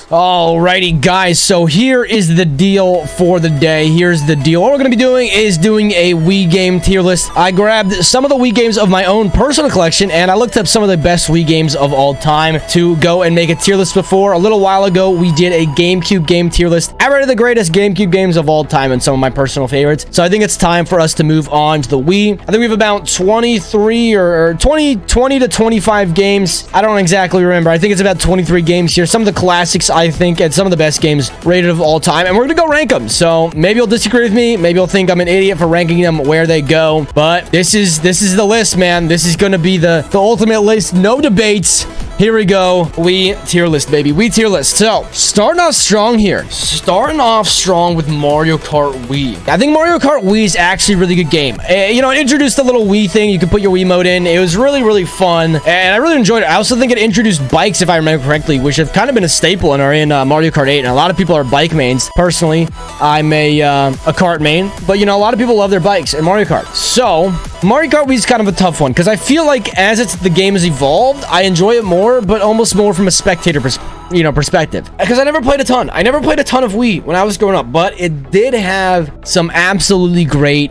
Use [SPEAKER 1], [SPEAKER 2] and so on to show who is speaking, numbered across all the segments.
[SPEAKER 1] Alrighty, guys, so here is the deal for the day. Here's the deal. What we're going to be doing is doing a Wii game tier list. I grabbed some of the Wii games of my own personal collection, and I looked up some of the best Wii games of all time to go and make a tier list before. A little while ago, we did a GameCube game tier list. I rated the greatest GameCube games of all time and some of my personal favorites. So I think it's time for us to move on to the Wii. I think we have about 23 or 20 to 25 games. I don't exactly remember. I think it's about 23 games here. Some of the classics, I think, and some of the best games rated of all time, and we're gonna go rank them. So maybe you'll disagree with me, maybe you'll think I'm an idiot for ranking them where they go, but this is the list, man. This is gonna be the ultimate list, no debates. Here we go. Wii tier list, baby. Wii tier list. So, starting off strong here. Starting off strong with Mario Kart Wii. I think Mario Kart Wii is actually a really good game. It introduced the little Wii thing. You could put your Wii mode in. It was really, really fun, and I really enjoyed it. I also think it introduced bikes, if I remember correctly, which have kind of been a staple in Mario Kart 8, and a lot of people are bike mains. Personally, I'm a kart main, but, a lot of people love their bikes in Mario Kart. So, Mario Kart Wii is kind of a tough one, because I feel like as the game has evolved, I enjoy it more, but almost more from a spectator perspective. Because I never played a ton. I never played a ton of Wii when I was growing up, but it did have some absolutely great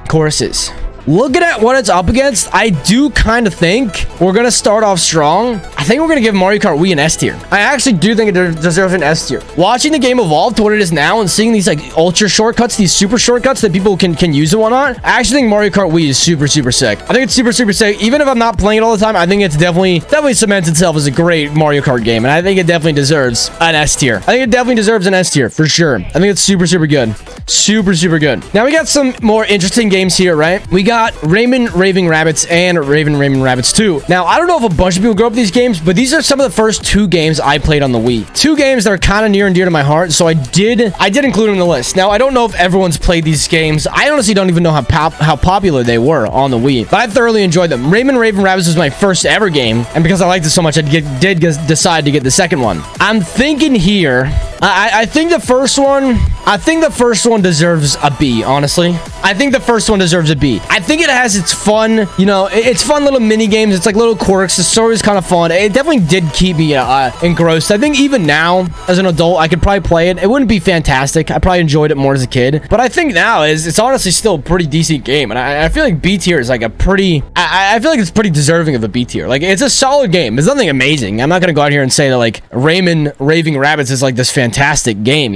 [SPEAKER 1] courses. Looking at what it's up against, I do kind of think we're going to start off strong. I think we're going to give Mario Kart Wii an S tier. I actually do think it deserves an S tier. Watching the game evolve to what it is now and seeing these ultra shortcuts, these super shortcuts that people can use and whatnot, I actually think Mario Kart Wii is super sick. I think it's super sick. Even if I'm not playing it all the time, I think it's definitely cements itself as a great Mario Kart game, and I think it definitely deserves an S tier. I think it definitely deserves an S tier for sure. I think it's super good. Super good. Now we got some more interesting games here, right? We got Rayman Raving Rabbids and Raving Rabbids 2. Now, I don't know if a bunch of people grew up with these games, but these are some of the first two games I played on the Wii. Two games that are kind of near and dear to my heart, so I did include them in the list. Now, I don't know if everyone's played these games. I honestly don't even know how popular they were on the Wii, but I thoroughly enjoyed them. Rayman Raving Rabbids was my first ever game, and because I liked it so much, I did decide to get the second one. I'm thinking here, I think the first one deserves a B, honestly. I think the first one deserves a B. I think it has its fun, it's fun little mini games. It's like little quirks. The story is kind of fun. It definitely did keep me engrossed. I think even now, as an adult, I could probably play it. It wouldn't be fantastic. I probably enjoyed it more as a kid. But I think now it's honestly still a pretty decent game. And I feel like B tier is like a pretty... I feel like it's pretty deserving of a B tier. Like, it's a solid game. It's nothing amazing. I'm not going to go out here and say that, like, Rayman Raving Rabbids is like this fantastic game,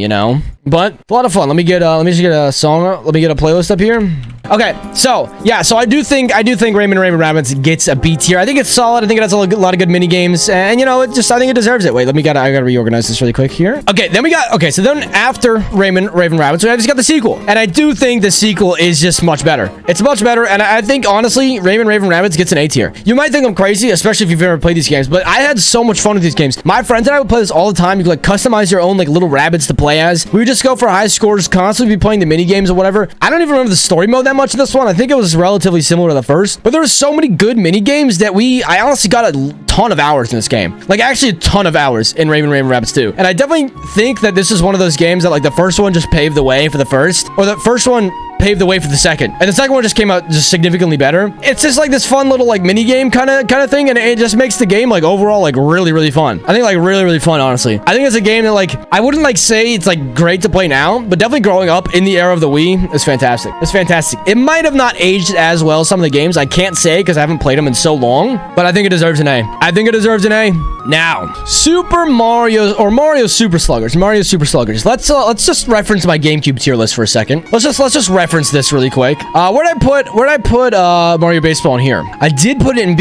[SPEAKER 1] But a lot of fun. Let me just get a song. Let me get a playlist up here. Okay, so yeah, so I do think Rayman Raving Rabbids gets a B tier. I think it's solid. I think it has a lot of good mini games, and I think it deserves it. Wait, I gotta reorganize this really quick here. Okay, so then after Rayman Raving Rabbids, I just got the sequel, and I do think the sequel is just much better. It's much better, and I think honestly, Rayman Raving Rabbids gets an A tier. You might think I'm crazy, especially if you've ever played these games, but I had so much fun with these games. My friends and I would play this all the time. You could customize your own little rabbits to play as. We would just go for high scores, constantly be playing the mini games or whatever. I don't even remember the story mode that much in this one. I think it was relatively similar to the first, but there were so many good mini games that I honestly got a ton of hours in this game. Like, actually a ton of hours in Raving Rabbids 2. And I definitely think that this is one of those games that, like, the first one just paved the way for the first, or the first one paved the way for the second, and the second one just came out just significantly better. It's just like this fun little like mini game kind of thing, and it just makes the game like overall like really fun. I think like really fun, honestly. I think it's a game that like I wouldn't like say it's like great to play now, but definitely growing up in the era of the Wii is fantastic. It's fantastic. It might have not aged as well, some of the games. I can't say because I haven't played them in so long, but I think it deserves an A. I think it deserves an A. Now, Super Mario or Mario Super Sluggers. Let's just reference my GameCube tier list for a second. Let's just reference this really quick. Where'd I put Mario Baseball in here? I did put it in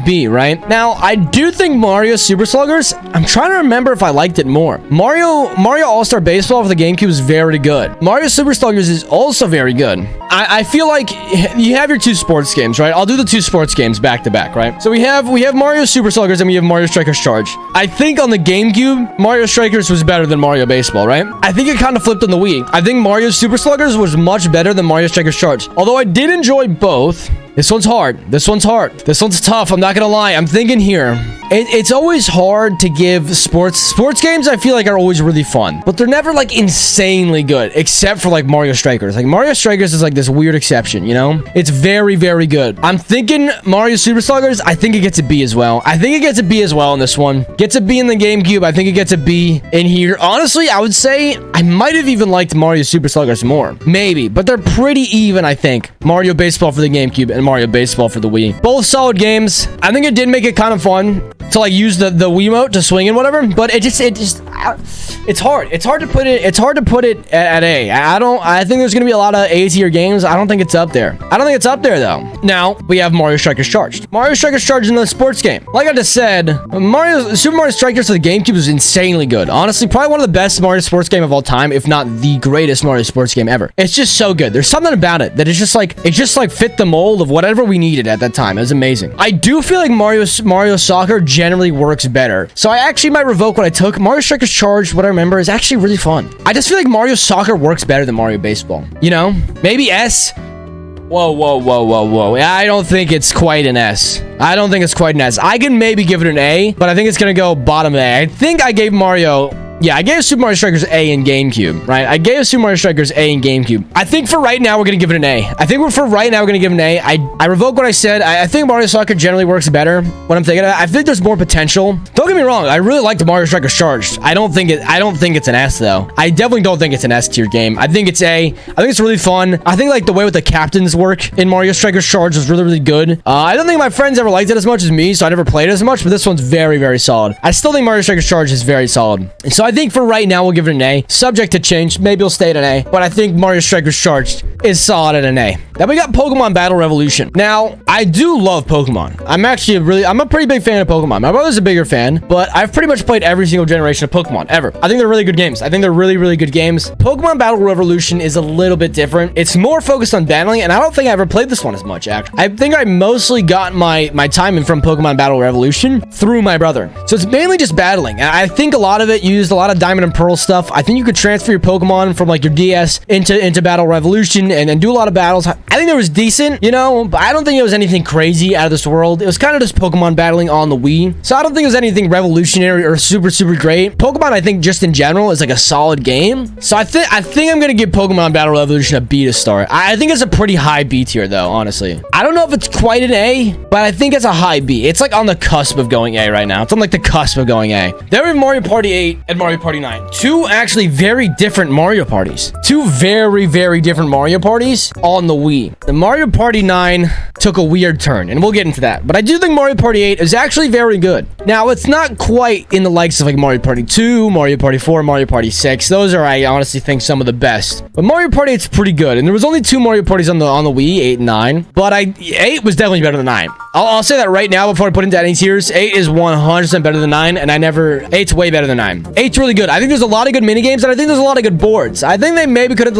[SPEAKER 1] B. Right? Now, I do think Mario Super Sluggers, I'm trying to remember if I liked it more. Mario All-Star Baseball for the GameCube is very good. Mario Super Sluggers is also very good. I feel like you have your two sports games, right? I'll do the two sports games back to back, right? So we have Mario Super Sluggers and we have Mario Strikers Charge. I think on the GameCube, Mario Strikers was better than Mario Baseball, right? I think it kind of flipped on the Wii. I think Mario Super Sluggers was much better than Mario Strikers Charge. Although I did enjoy both, This one's hard. This one's hard. This one's tough. I'm not gonna lie. I'm thinking here. It's always hard to give sports games. I feel like are always really fun, but they're never like insanely good, except for like Mario Strikers. Like Mario Strikers is like this weird exception, you know? It's very, very good. I'm thinking Mario Super Sluggers. I think it gets a B as well. I think it gets a B as well in this one. Gets a B in the GameCube. I think it gets a B in here. Honestly, I would say I might have even liked Mario Super Sluggers more. Maybe, but they're pretty even, I think. Mario Baseball for the GameCube and Mario Baseball for the Wii. Both solid games. I think it did make it kind of fun to like use the Wiimote to swing and whatever, but it's hard. It's hard to put it at A. I think there's gonna be a lot of A tier games. I don't think it's up there. I don't think it's up there though. Now we have Mario Strikers Charged. Mario Strikers Charged is another sports game. Like I just said, Super Mario Strikers for the GameCube is insanely good. Honestly, probably one of the best Mario sports game of all time, if not the greatest Mario sports game ever. It's just so good. There's something about it that is just like fit the mold of whatever we needed at that time. It was amazing. I do feel like Mario Soccer generally works better. So I actually might revoke what I took. Mario Strikers Charged, what I remember, is actually really fun. I just feel like Mario Soccer works better than Mario Baseball. You know? Maybe S. Whoa. I don't think it's quite an S. I don't think it's quite an S. I can maybe give it an A, but I think it's gonna go bottom A. I think I gave Mario... Yeah, I gave Super Mario Strikers A in GameCube, right? I gave Super Mario Strikers A in GameCube. I think for right now, we're going to give it an A. I revoke what I said. I think Mario Soccer generally works better when I'm thinking of it. I think there's more potential. Don't get me wrong. I really like the Mario Strikers Charged. I don't think it's an S, though. I definitely don't think it's an S tier game. I think it's A. I think it's really fun. I think, like, the way with the captains work in Mario Strikers Charged is really, really good. I don't think my friends ever liked it as much as me, so I never played it as much, but this one's very, very solid. I still think Mario Strikers Charged is very solid. And so I think for right now, we'll give it an A. Subject to change. Maybe it'll stay at an A. But I think Mario Strikers Charged is solid at an A. Then we got Pokemon Battle Revolution. Now, I do love Pokemon. I'm a pretty big fan of Pokemon. My brother's a bigger fan, but I've pretty much played every single generation of Pokemon ever. I think they're really good games. I think they're really, really good games. Pokemon Battle Revolution is a little bit different. It's more focused on battling, and I don't think I ever played this one as much, actually. I think I mostly got my time in from Pokemon Battle Revolution through my brother. So it's mainly just battling. And I think a lot of it used a lot of Diamond and Pearl stuff. I think you could transfer your Pokemon from like your DS into Battle Revolution and do a lot of battles. I think it was decent, you know, but I don't think it was anything crazy out of this world. It was kind of just Pokemon battling on the Wii. So I don't think it was anything revolutionary or super, super great. Pokemon, I think just in general is like a solid game. So I think I'm going to give Pokemon Battle Revolution a B to start. I think it's a pretty high B tier though, honestly. I don't know if it's quite an A, but I think it's a high B. It's like on the cusp of going A right now. It's on like the cusp of going A. Then we have Mario Party 8 and Mario Party 9. Two actually very different Mario parties. Two very, very different Mario parties on the Wii. The Mario Party 9 took a weird turn, and we'll get into that. But I do think Mario Party 8 is actually very good. Now, it's not quite in the likes of like Mario Party 2, Mario Party 4, Mario Party 6. Those are, I honestly think, some of the best. But Mario Party 8's pretty good, and there was only two Mario parties on the Wii, 8 and 9. But 8 was definitely better than 9. I'll say that right now before I put into any tiers. 8 is 100% better than 9, and 8's way better than 9. 8's really good. I think there's a lot of good minigames, and I think there's a lot of good boards. I think they maybe could have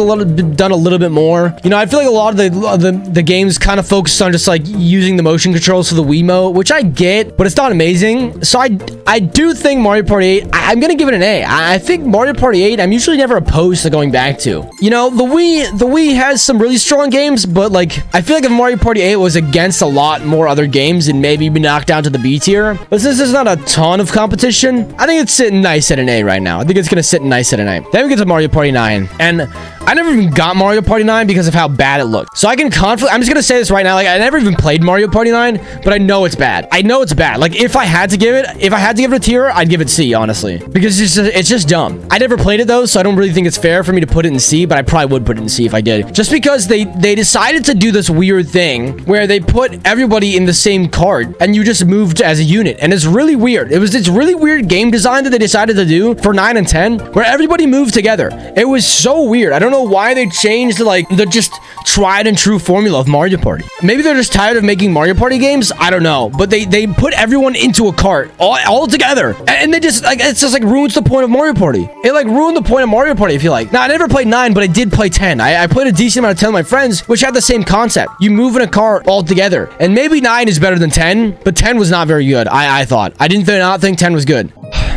[SPEAKER 1] done a little bit more. You know, I feel like a lot of the games kind of focused on just like using the motion controls for the Wiimote, which I get, but it's not amazing. So I do think Mario Party 8, I'm gonna give it an A. I think Mario Party 8, I'm usually never opposed to going back to. You know, the Wii has some really strong games, but like I feel like if Mario Party 8 was against a lot more other games and maybe be knocked down to the B tier, but since there's not a ton of competition, I think it's sitting nice at an A right now. I think it's gonna sit nice at an A. Then we get to Mario Party 9, and I never even got Mario Party 9 because of how bad it looked. So I can I'm just gonna say this right now, like I never even played Mario Party 9, but I know it's bad. I know it's bad. Like if I had to give it a tier, I'd give it C, honestly, because it's just dumb. I never played it though, so I don't really think it's fair for me to put it in C, but I probably would put it in C if I did. Just because they decided to do this weird thing where they put everybody in the same cart and you just moved as a unit, and it's really weird. It was this really weird game design that they decided to do for 9 and 10 where everybody moved together. It was so weird. I don't know why they changed like the just tried and true formula of Mario Party. Maybe they're just tired of making Mario Party games. I don't know, but they put everyone into a cart all together, and they just like it's just like ruins the point of Mario Party. It like ruined the point of Mario Party, I feel like. Now I never played 9, but I did play 10. I played a decent amount of 10 with my friends, which had the same concept. You move in a cart all together, and maybe 9 is better than 10, but 10 was not very good. I thought. I did not think 10 was good.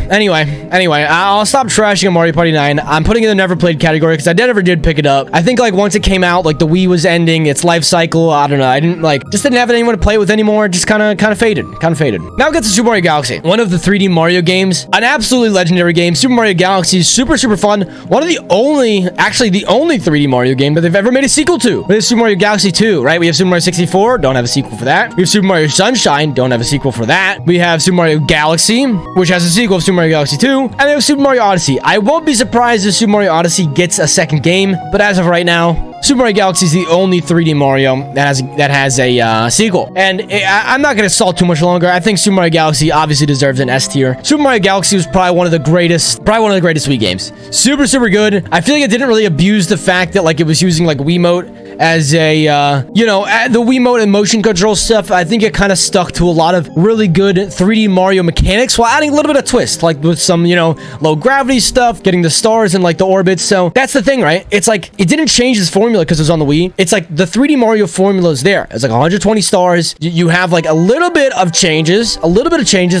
[SPEAKER 1] Anyway, I'll stop trashing on Mario Party 9. I'm putting it in the never played category because I never did pick it up. I think like once it came out, like the Wii was ending its life cycle. I don't know. I just didn't have anyone to play with anymore. Just kind of faded. Now we get to Super Mario Galaxy, one of the 3D Mario games, an absolutely legendary game. Super Mario Galaxy is super fun. One of the only 3D Mario game that they've ever made a sequel to. We have Super Mario Galaxy 2, right? We have Super Mario 64, don't have a sequel for that. We have Super Mario Sunshine, don't have a sequel for that. We have Super Mario Galaxy, which has a sequel of Super Mario Galaxy 2, and we have Super Mario Odyssey. I won't be surprised if Super Mario Odyssey gets a second game, but as of right now, Super Mario Galaxy is the only 3D Mario that has a sequel. And I'm not going to stall too much longer. I think Super Mario Galaxy obviously deserves an S tier. Super Mario Galaxy was probably one of the greatest Wii games. Super good. I feel like it didn't really abuse the fact that like it was using like Wiimote as a, the Wiimote and motion control stuff. I think it kind of stuck to a lot of really good 3D Mario mechanics while adding a little bit of twist, like with some, low gravity stuff, getting the stars and like the orbits. So that's the thing, right? It's like, it didn't change its formula because it was on the Wii. It's like the 3D Mario formula is there. It's like 120 stars. You have like a little bit of changes,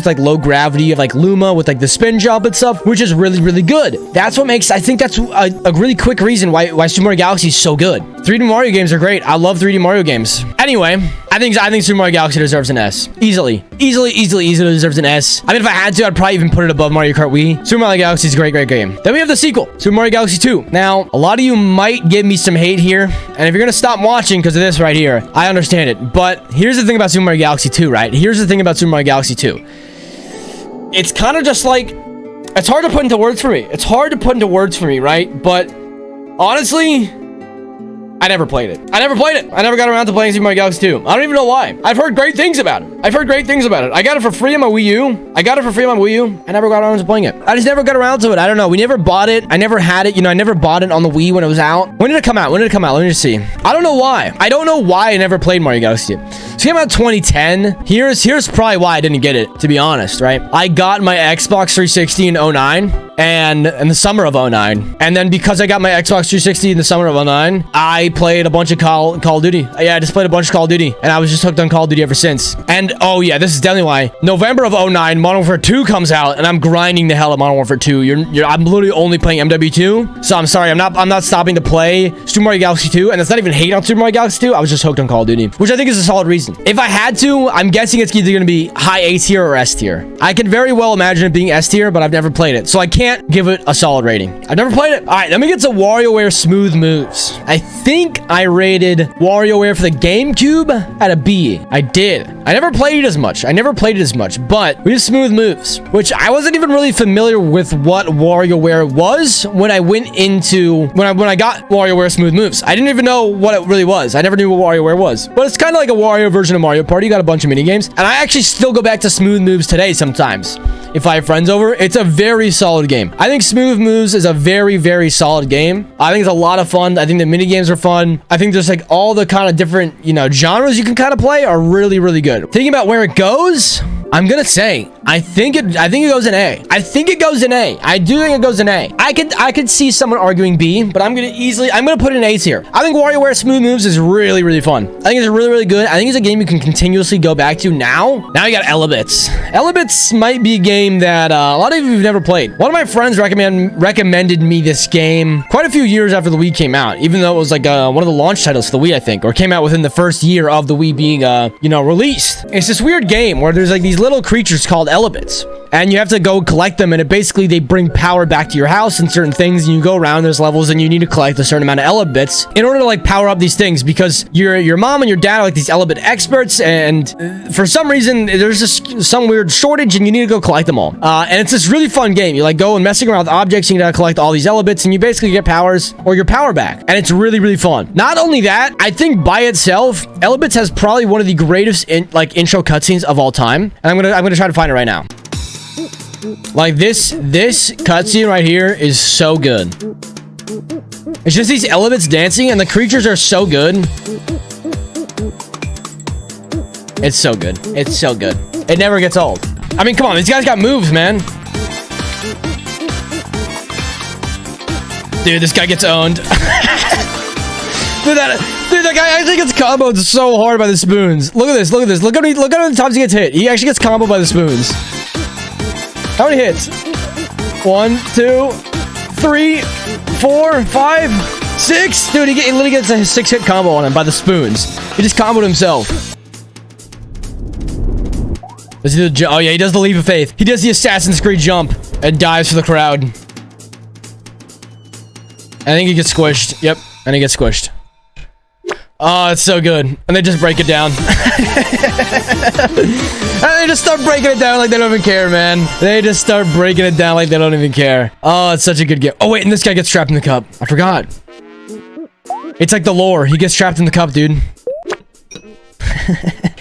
[SPEAKER 1] like low gravity of like Luma with like the spin jump and stuff, which is really good. That's what makes, I think that's a really quick reason why Super Mario Galaxy is so good. 3D Mario games are great. I love 3D Mario games. Anyway, I think Super Mario Galaxy deserves an S. Easily deserves an S. I mean, if I had to, I'd probably even put it above Mario Kart Wii. Super Mario Galaxy is a great game. Then we have the sequel, Super Mario Galaxy 2. Now, a lot of you might give me some hate here, and if you're gonna stop watching because of this right here, I understand it. But here's the thing about Super Mario Galaxy 2, right? Here's the thing about Super Mario Galaxy 2. It's kind of just like, it's hard to put into words for me. Right? But honestly, I never played it. I never got around to playing Super Mario Galaxy 2. I don't even know why. I've heard great things about it. I got it for free on my Wii U. I never got around to playing it. I just never got around to it. I don't know. We never bought it. I never had it. I never bought it on the Wii when it was out. When did it come out? Let me just see. I don't know why. I never played Mario Galaxy 2. It came out in 2010. Here's probably why I didn't get it, to be honest, right? I got my Xbox 360 in 09. And in the summer of 09. And then because I got my Xbox 360 in the summer of 09, I played a bunch of Call of Duty. Yeah, I just played a bunch of Call of Duty. And I was just hooked on Call of Duty ever since. And, oh yeah, this is definitely why. November of 09, Modern Warfare 2 comes out, and I'm grinding the hell at Modern Warfare 2. I'm literally only playing MW2. So I'm sorry, I'm not stopping to play Super Mario Galaxy 2. And it's not even hate on Super Mario Galaxy 2. I was just hooked on Call of Duty, which I think is a solid reason. If I had to, I'm guessing it's either going to be high A tier or S tier. I can very well imagine it being S tier, but I've never played it. So I can't give it a solid rating. I've never played it. All right, let me get to WarioWare Smooth Moves. I think I rated WarioWare for the GameCube at a B. I did. I never played it as much, but we have Smooth Moves, which I wasn't even really familiar with what WarioWare was when I got WarioWare Smooth Moves. I didn't even know what it really was. I never knew what WarioWare was, but it's kind of like a Wario version of Mario Party. You got a bunch of mini games, and I actually still go back to Smooth Moves today sometimes. If I have friends over, it's a very solid game. I think Smooth Moves is a very solid game. I think it's a lot of fun. I think the mini games are fun. I think there's like all the kind of different, genres you can kind of play are really good. Thinking about where it goes, I'm gonna say I think it goes in A. I do think it goes in A. I could see someone arguing B, but I'm gonna put it in A tier. I think WarioWare Smooth Moves is really fun. I think it's really good. I think it's a game you can continuously go back to now. Now you got Elebits. Elebits might be a game that a lot of you have never played. One of my friends recommended me this game quite a few years after the Wii came out, even though it was like one of the launch titles for the Wii, I think, or came out within the first year of the Wii being released. It's this weird game where there's like these little creatures called Elebits, and you have to go collect them, and they bring power back to your house and certain things, and you go around, there's levels, and you need to collect a certain amount of Elebits in order to like power up these things, because your mom and your dad are like these Elebit experts, and for some reason there's just some weird shortage, and you need to go collect them all. And it's this really fun game. You like go and messing around with objects, and you gotta collect all these Elebits, and you basically get powers or your power back, and it's really fun. Not only that, I think by itself, Elebits has probably one of the greatest intro cutscenes of all time, and I'm gonna try to find it right now. Like this cutscene right here is so good. It's just these Elebits dancing, and the creatures are so good. It's so good. It never gets old. I mean, come on, these guys got moves, man. Dude, this guy gets owned. Dude, that guy actually gets comboed so hard by the spoons. Look at this. Look how many times he gets hit. He actually gets comboed by the spoons. How many hits? 1, 2, 3, 4, 5, 6. Dude, he literally gets a 6-hit combo on him by the spoons. He just comboed himself. Does he do oh yeah, he does the leap of faith. He does the Assassin's Creed jump and dives for the crowd. I think he gets squished. Yep, and he gets squished. Oh, it's so good. And they just break it down. And they just start breaking it down like they don't even care, man. They just start breaking it down like they don't even care. Oh, it's such a good game. Oh, wait, and this guy gets trapped in the cup. I forgot. It's like the lore. He gets trapped in the cup, dude.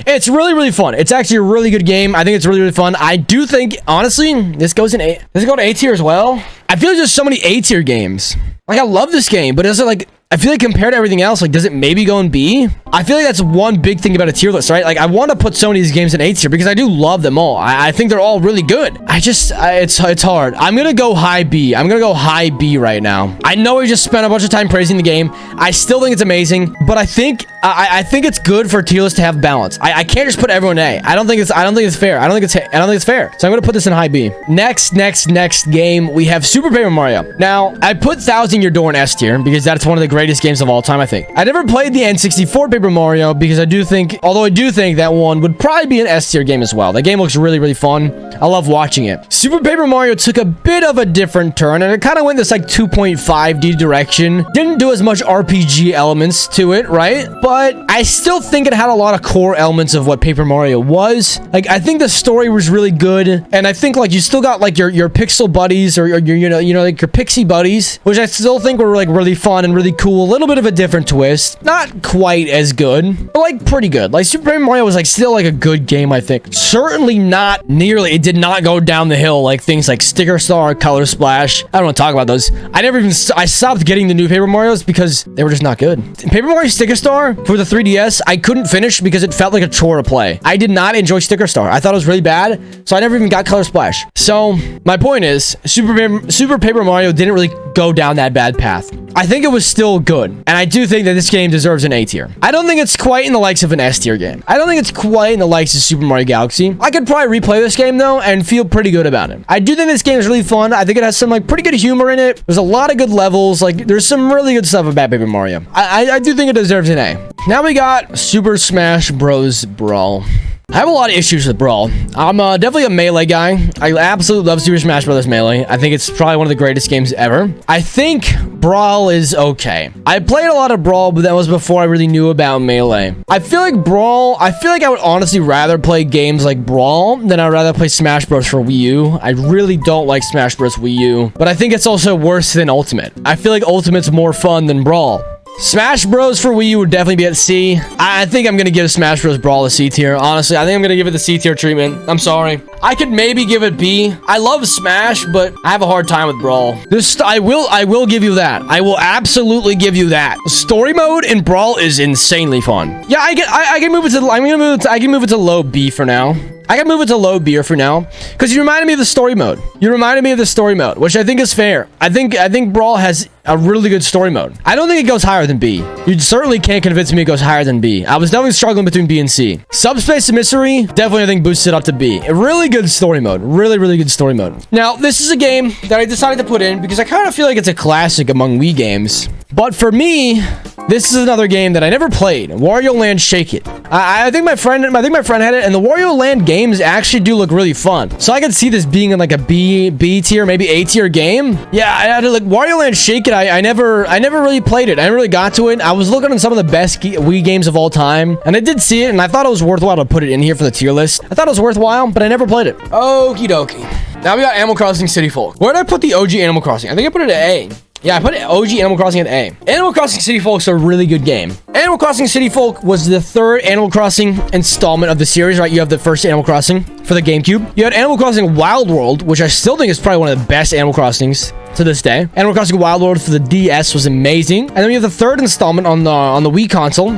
[SPEAKER 1] It's really, really fun. It's actually a really good game. I think it's really, really fun. I do think, honestly, this goes in A. Does it go to A tier as well? I feel like there's so many A tier games. Like, I love this game, but is it like... I feel like compared to everything else, like, does it maybe go in B? I feel like that's one big thing about a tier list, right? Like, I want to put so many of these games in A tier because I do love them all. I think they're all really good. It's hard. I'm gonna go high B. I'm gonna go high B right now. I know we just spent a bunch of time praising the game. I still think it's amazing, but I think it's good for a tier list to have balance. I can't just put everyone in A. I don't think it's fair. I don't think it's fair. So I'm gonna put this in high B. Next game, we have Super Paper Mario. Now, I put Thousand Year Door in S tier because that's one of the greatest games of all time, I think. I never played the N64 Paper Mario because I do think that one would probably be an S tier game as well. That game looks really, really fun. I love watching it. Super Paper Mario took a bit of a different turn, and it kind of went this like 2.5D direction. Didn't do as much RPG elements to it, right? But I still think it had a lot of core elements of what Paper Mario was. Like, I think the story was really good, and I think like you still got like your pixel buddies or your like your pixie buddies, which I still think were like really fun and really cool. A little bit of a different twist. Not quite as good, but like pretty good. Like Super Paper Mario was like still like a good game, I think. Certainly not nearly. It did not go down the hill like things like Sticker Star, Color Splash. I don't want to talk about those. I stopped getting the new Paper Marios because they were just not good. Paper Mario Sticker Star for the 3DS, I couldn't finish because it felt like a chore to play. I did not enjoy Sticker Star. I thought it was really bad, so I never even got Color Splash. So my point is, Super Paper Mario didn't really go down that bad path. I think it was still good, and I do think that this game deserves an A tier. I don't think it's quite in the likes of an S tier game. I don't think it's quite in the likes of Super Mario Galaxy. I could probably replay this game though and feel pretty good about it. I do think this game is really fun. I think it has some like pretty good humor in it. There's a lot of good levels. Like there's some really good stuff about Paper Mario. I do think it deserves an A. Now we got Super Smash Bros. Brawl. I have a lot of issues with Brawl. I'm definitely a Melee guy. I absolutely love Super Smash Bros. Melee. I think it's probably one of the greatest games ever. I think Brawl is okay. I played a lot of Brawl, but that was before I really knew about Melee. I feel like I would honestly rather play games like Brawl than I'd rather play Smash Bros. For Wii U. I really don't like Smash Bros. Wii U, but I think it's also worse than Ultimate. I feel like Ultimate's more fun than Brawl. Smash Bros. For Wii U would definitely be at C. I think I'm going to give Smash Bros. Brawl a C tier. Honestly, I think I'm going to give it the C tier treatment. I'm sorry. I could maybe give it B. I love Smash, but I have a hard time with Brawl. I will give you that. I will absolutely give you that. Story mode in Brawl is insanely fun. Yeah, I can move it to I can move it to low B for now. I can move it to low B for now because you reminded me of the story mode. Which I think is fair. I think Brawl has a really good story mode. I don't think it goes higher than B. You certainly can't convince me it goes higher than B. I was definitely struggling between B and C. Subspace Emissary definitely I think boosts it up to B. A really good story mode. Really, really good story mode. Now, this is a game that I decided to put in because I kind of feel like it's a classic among Wii games. But for me, this is another game that I never played. Wario Land Shake It. I think my friend had it, and the Wario Land games actually do look really fun. So I could see this being in like a B tier, maybe A tier game. Yeah, I like Wario Land Shake It. I never really played it. I never really got to it. I was looking at some of the best Wii games of all time, and I did see it, and I thought it was worthwhile to put it in here for the tier list. I thought it was worthwhile, but I never played it. Okie dokie. Now we got Animal Crossing City Folk. Where did I put the OG Animal Crossing? I think I put it at A. Yeah, I put OG Animal Crossing at A. Animal Crossing City Folk's a really good game. Animal Crossing City Folk was the third Animal Crossing installment of the series, right? You have the first Animal Crossing for the GameCube. You had Animal Crossing Wild World, which I still think is probably one of the best Animal Crossings to this day. Animal Crossing Wild World for the DS was amazing. And then we have the third installment on the Wii console,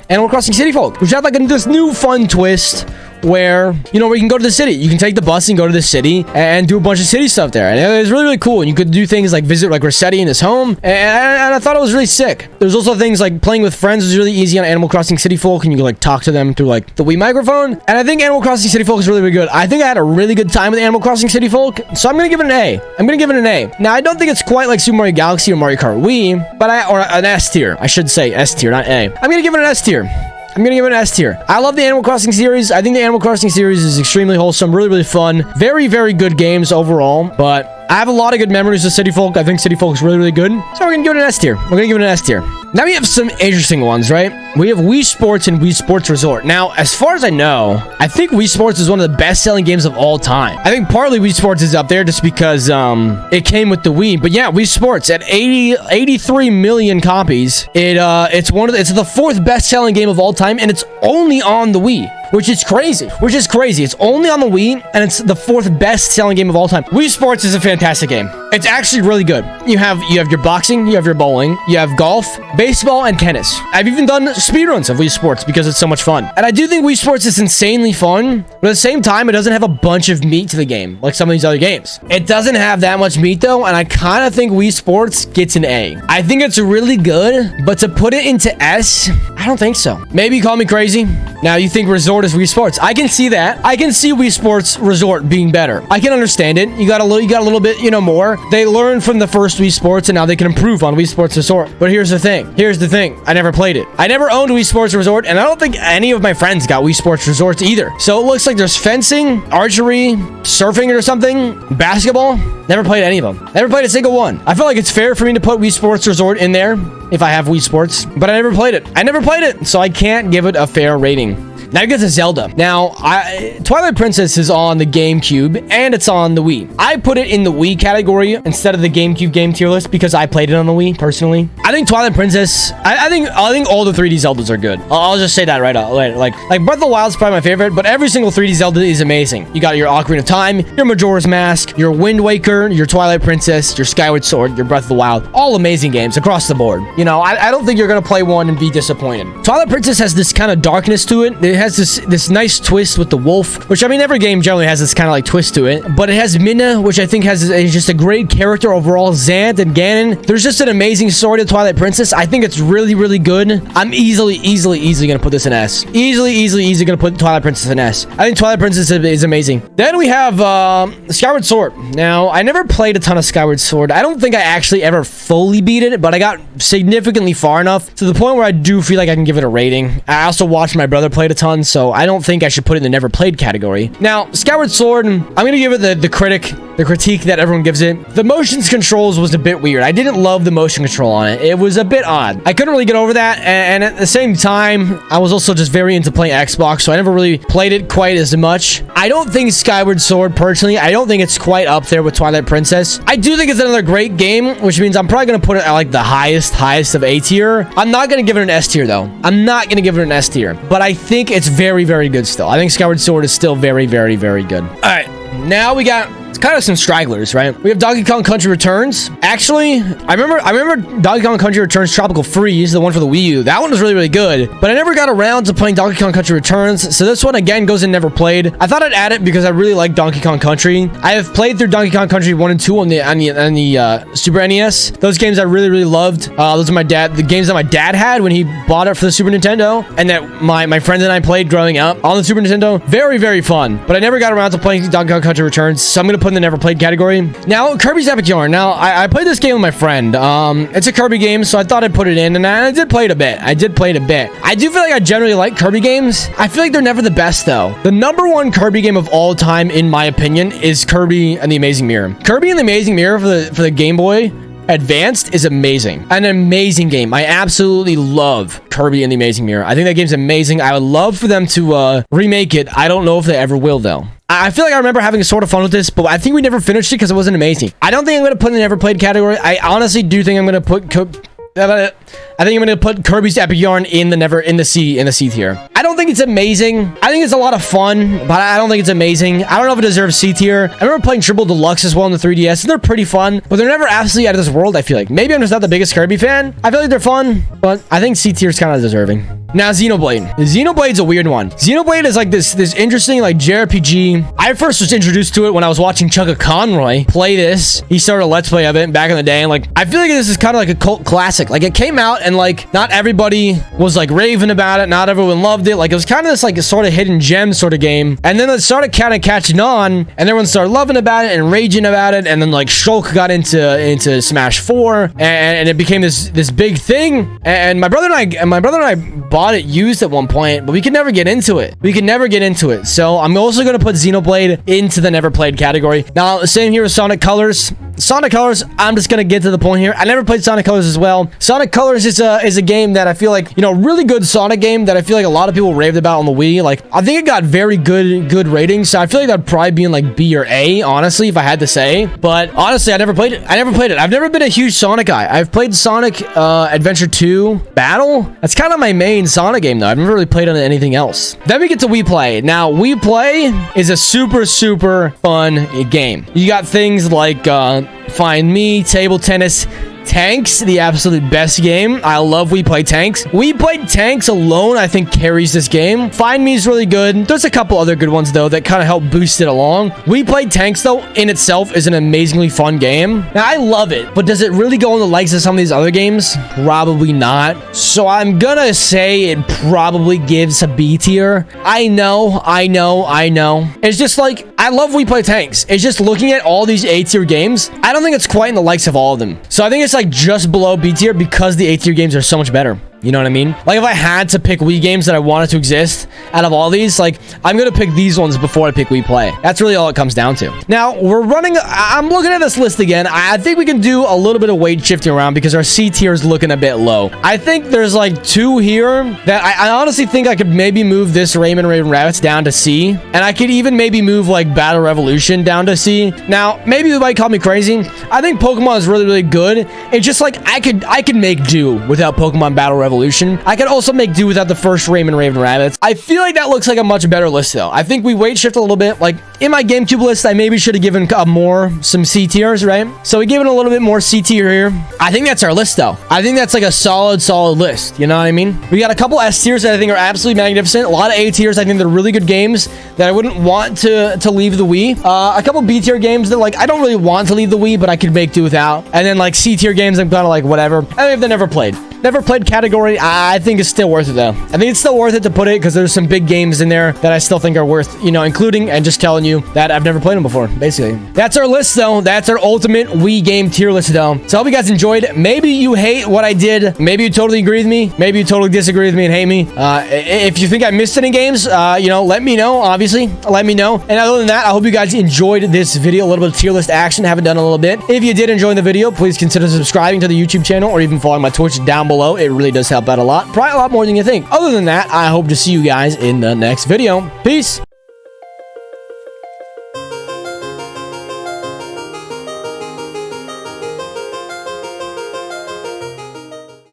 [SPEAKER 1] Animal Crossing City Folk, which had like this new fun twist where, you know, where you can go to the city. You can take the bus and go to the city and do a bunch of city stuff there. And it was really, really cool. And you could do things like visit like Rossetti in his home. And I thought it was really sick. There's also things like playing with friends was really easy on Animal Crossing City Folk, and you could like talk to them through like the Wii microphone. And I think Animal Crossing City Folk is really, really good. I think I had a really good time with Animal Crossing City Folk, so I'm gonna give it an A. I'm gonna give it an A. Now, I don't think it's quite like Super Mario Galaxy or Mario Kart Wii, but or an S tier. I should say S tier, not A. I'm gonna give it an S tier. I'm gonna give it an S tier. I love the Animal Crossing series. I think the Animal Crossing series is extremely wholesome, really, really fun. Very, very good games overall, but I have a lot of good memories of City Folk. I think City Folk is really, really good. So we're gonna give it an S tier. We're gonna give it an S tier. Now we have some interesting ones, right? We have Wii Sports and Wii Sports Resort. Now, as far as I know, I think Wii Sports is one of the best-selling games of all time. I think partly Wii Sports is up there just because it came with the Wii. But yeah, Wii Sports at 83 million copies. It's the fourth best-selling game of all time, and it's only on the Wii. Which is crazy. It's only on the Wii, and it's the fourth best-selling game of all time. Wii Sports is a fantastic game. It's actually really good. You have your boxing, you have your bowling, you have golf, baseball, and tennis. I've even done speedruns of Wii Sports because it's so much fun. And I do think Wii Sports is insanely fun, but at the same time, it doesn't have a bunch of meat to the game, like some of these other games. It doesn't have that much meat, though, and I kind of think Wii Sports gets an A. I think it's really good, but to put it into S, I don't think so. Maybe you call me crazy. Now, you think Resort is Wii Sports. I can see that. I can see Wii Sports Resort being better. I can understand it. You got a little bit, you know, more. They learned from the first Wii Sports, and now they can improve on Wii Sports Resort. But here's the thing. I never played it. I never owned Wii Sports Resort, and I don't think any of my friends got Wii Sports Resorts either. So it looks like there's fencing, archery, surfing or something, basketball. Never played any of them. Never played a single one. I feel like it's fair for me to put Wii Sports Resort in there if I have Wii Sports, but I never played it. So I can't give it a fair rating. Now we get to Zelda. Now, Twilight Princess is on the GameCube, and it's on the Wii. I put it in the Wii category instead of the GameCube game tier list because I played it on the Wii, personally. I think Twilight Princess, I think all the 3D Zeldas are good. I'll just say that right out. Like Breath of the Wild is probably my favorite, but every single 3D Zelda is amazing. You got your Ocarina of Time, your Majora's Mask, your Wind Waker, your Twilight Princess, your Skyward Sword, your Breath of the Wild. All amazing games across the board. You know, I don't think you're going to play one and be disappointed. Twilight Princess has this kind of darkness to it. It has this nice twist with the wolf, which I mean every game generally has this kind of like twist to it, but it has Midna, which I think is just a great character overall. Zant and Ganon, there's just an amazing story to Twilight Princess. I think it's really, really good. I'm easily gonna put this in S. Easily gonna put Twilight Princess in S. I think Twilight Princess is amazing. Then we have Skyward Sword. Now, I never played a ton of Skyward Sword. I don't think I actually ever fully beat it, but I got significantly far enough to the point where I do feel like I can give it a rating. I also watched my brother play it a ton, so I don't think I should put it in the never played category. Now, Skyward Sword, I'm gonna give it the critique that everyone gives it. The motions controls was a bit weird. I didn't love the motion control on it. It was a bit odd. I couldn't really get over that, and at the same time, I was also just very into playing Xbox, so I never really played it quite as much. I don't think Skyward Sword, personally, I don't think it's quite up there with Twilight Princess. I do think it's another great game, which means I'm probably gonna put it at like the highest of A tier. I'm not gonna give it an S tier, though. I'm not gonna give it an S tier, but I think it's very, very good still. I think Skyward Sword is still very, very, very good. All right, now we got kind of some stragglers, right? We have Donkey Kong Country Returns. Actually, I remember Donkey Kong Country Returns Tropical Freeze, the one for the Wii U. That one was really, really good, but I never got around to playing Donkey Kong Country Returns, so this one, again, goes in never played. I thought I'd add it because I really like Donkey Kong Country. I have played through Donkey Kong Country 1 and 2 on the Super NES. Those games I really, really loved. Those are the games that my dad had when he bought it for the Super Nintendo, and that my friends and I played growing up on the Super Nintendo. Very, very fun, but I never got around to playing Donkey Kong Country Returns, so I'm gonna put in the never played category. Now, Kirby's Epic Yarn. Now, I played this game with my friend. It's a Kirby game, so I thought I'd put it in, and I did play it a bit. I do feel like I generally like Kirby games. I feel like they're never the best, though. The #1 Kirby game of all time, in my opinion, is Kirby and the Amazing Mirror. Kirby and the Amazing Mirror for the Game Boy Advanced is amazing. An amazing game. I absolutely love Kirby and the Amazing Mirror. I think that game's amazing. I would love for them to remake it. I don't know if they ever will, though. I feel like I remember having a sort of fun with this, but I think we never finished it because it wasn't amazing. I don't think I'm going to put in the never played category. I honestly do think I'm going to put Kirby's Epic Yarn in the C tier. I don't think it's amazing. I think it's a lot of fun, but I don't think it's amazing. I don't know if it deserves C tier. I remember playing Triple Deluxe as well on the 3DS, and they're pretty fun, but they're never absolutely out of this world, I feel like. Maybe I'm just not the biggest Kirby fan. I feel like they're fun, but I think C tier is kind of deserving. Now, Xenoblade. Xenoblade's a weird one. Xenoblade is like this interesting like JRPG. I first was introduced to it when I was watching Chugga Conroy play this. He started a Let's Play of it back in the day, and like I feel like this is kind of like a cult classic. Like it came out and like not everybody was like raving about it. Not everyone loved it. Like it was kind of this like a sort of hidden gem sort of game. And then it started kind of catching on, and everyone started loving about it and raging about it. And then like Shulk got into Smash 4, and it became this big thing. And my brother and I bought it used at one point, but we could never get into it. So I'm also going to put Xenoblade into the never played category. Now, same here with Sonic Colors. Sonic Colors, I'm just going to get to the point here. I never played Sonic Colors as well. Sonic Colors is a game that I feel like, you know, really good Sonic game that I feel like a lot of people raved about on the Wii. Like, I think it got very good ratings, so I feel like that'd probably be in like B or A, honestly, if I had to say. But honestly, I never played it. I've never been a huge Sonic guy. I've played Sonic Adventure 2 Battle. That's kind of my main Sonic game, though. I've never really played on anything else. Then we get to Wii Play. Now, Wii Play is a super fun game. You got things like Find Me, Table Tennis, Tanks, the absolute best game. I love Wii Play Tanks. Wii Play Tanks alone, I think, carries this game. Find Me is really good. There's a couple other good ones, though, that kind of help boost it along. Wii Play Tanks, though, in itself is an amazingly fun game. Now, I love it, but does it really go on the likes of some of these other games? Probably not. So I'm gonna say it probably gives a B tier. I know. It's just like, I love Wii Play Tanks. It's just looking at all these A tier games, I don't think it's quite in the likes of all of them. So I think it's like just below B tier because the A tier games are so much better. You know what I mean? Like, if I had to pick Wii games that I wanted to exist out of all these, like, I'm gonna pick these ones before I pick Wii Play. That's really all it comes down to. Now, I'm looking at this list again. I think we can do a little bit of weight shifting around because our C tier is looking a bit low. I think there's like 2 here that I honestly think I could maybe move this Raven Rabbits down to C. And I could even maybe move like Battle Revolution down to C. Now, maybe you might call me crazy. I think Pokemon is really good. It's just like I could make do without Pokemon Battle Revolution. I could also make do without the first Raven Rabbits. I feel like that looks like a much better list, though. I think we weight shift a little bit. Like, in my GameCube list, I maybe should have given some C tiers, right? So we give it a little bit more C tier here. I think that's our list, though. I think that's like a solid list. You know what I mean? We got a couple S tiers that I think are absolutely magnificent. A lot of A tiers. I think they're really good games that I wouldn't want to leave the Wii. A couple B tier games that, like, I don't really want to leave the Wii, but I could make do without. And then, like, C tier games, I'm kind of like, whatever. I think if they're never played category, I think it's still worth it, though. I think it's still worth it to put it because there's some big games in there that I still think are worth, you know, including and just telling you that I've never played them before, basically. That's our list, though. That's our ultimate Wii game tier list, though. So I hope you guys enjoyed. Maybe you hate what I did. Maybe you totally agree with me. Maybe you totally disagree with me and hate me. If you think I missed any games, you know, let me know, obviously. Let me know. And other than that, I hope you guys enjoyed this video. A little bit of tier list action. Haven't done a little bit. If you did enjoy the video, please consider subscribing to the YouTube channel or even following my Twitch down below. It really does help out a lot. Probably a lot more than you think. Other than that, I hope to see you guys in the next video. Peace.